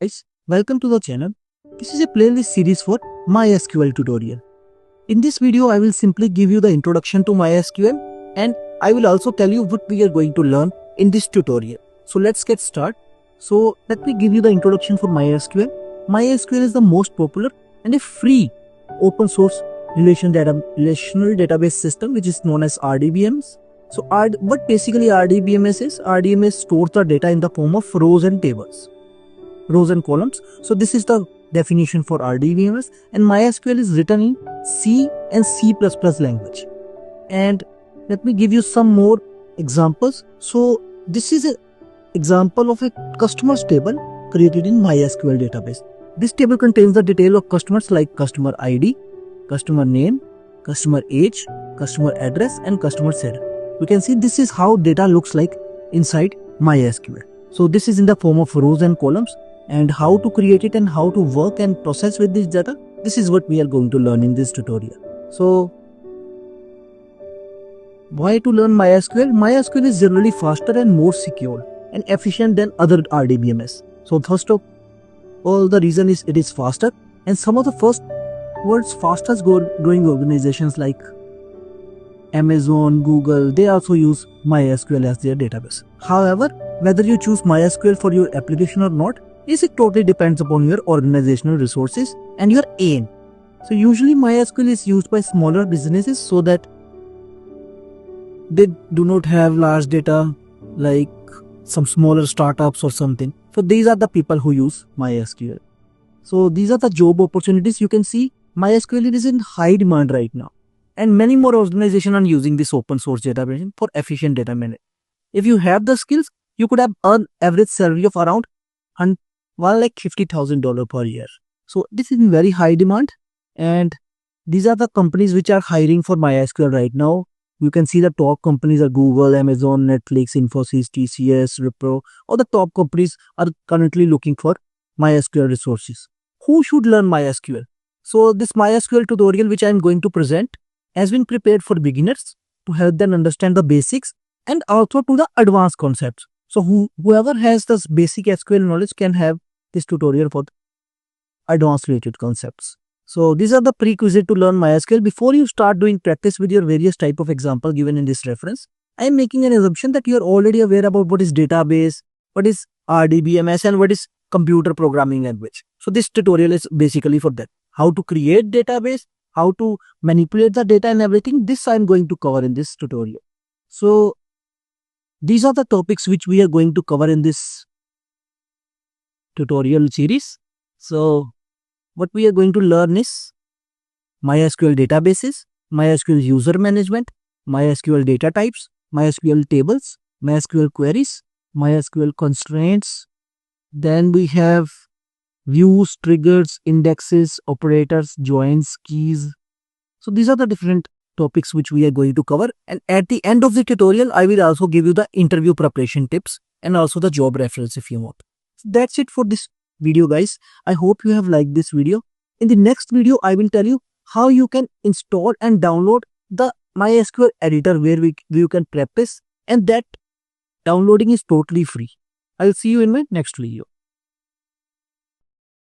Guys, welcome to the channel. This is a playlist series for MySQL tutorial. In this video, I will simply give you the introduction to MySQL and I will also tell you what we are going to learn in this tutorial. So let's get started. So let me give you the introduction for MySQL. MySQL is the most popular and a free open source relational database system which is known as RDBMS. So what basically RDBMS is? RDBMS stores the data in the form of rows and tables. Rows and columns. So this is the definition for RDBMS, and MySQL is written in C and C++ language. And let me give you some more examples. So this is an example of a customers table created in MySQL database. This table contains the detail of customers like customer ID, customer name, customer age, customer address, and customer setup. You can see this is how data looks like inside MySQL. So this is in the form of rows and columns. And how to create it and how to work and process with this data, this is what we are going to learn in this tutorial. So why to learn MySQL? MySQL is generally faster and more secure and efficient than other RDBMS. So first of all, the reason is it is faster, and some of the world's fastest growing organizations like Amazon, Google, they also use MySQL as their database. However, whether you choose MySQL for your application or not, it totally depends upon your organizational resources and your aim. So usually MySQL is used by smaller businesses so that they do not have large data like some smaller startups or something. So these are the people who use MySQL. So these are the job opportunities. You can see MySQL is in high demand right now. And many more organizations are using this open source database for efficient data management. If you have the skills, you could have earned average salary of around $50,000 per year. So this is in very high demand, and these are the companies which are hiring for MySQL right now. You can see the top companies are Google, Amazon, Netflix, Infosys, TCS, Wipro. All the top companies are currently looking for MySQL resources. Who should learn MySQL? So this MySQL tutorial which I am going to present has been prepared for beginners to help them understand the basics and also to the advanced concepts. So whoever has this basic SQL knowledge can have this tutorial for advanced related concepts. So these are the prerequisites to learn MySQL. Before you start doing practice with your various type of example given in this reference, I am making an assumption that you are already aware about what is database, what is RDBMS, and what is computer programming language. So this tutorial is basically for that. How to create database, how to manipulate the data and everything. This I am going to cover in this tutorial. So these are the topics which we are going to cover in this tutorial series. So what we are going to learn is MySQL databases, MySQL user management, MySQL data types, MySQL tables, MySQL queries, MySQL constraints. Then we have views, triggers, indexes, operators, joins, keys. So these are the different topics which we are going to cover, and at the end of the tutorial I will also give you the interview preparation tips and also the job reference if you want. So that's it for this video, guys. I hope you have liked this video. In the next video I will tell you how you can install and download the MySQL editor where you can practice, and that downloading is totally free. I'll see you in my next video.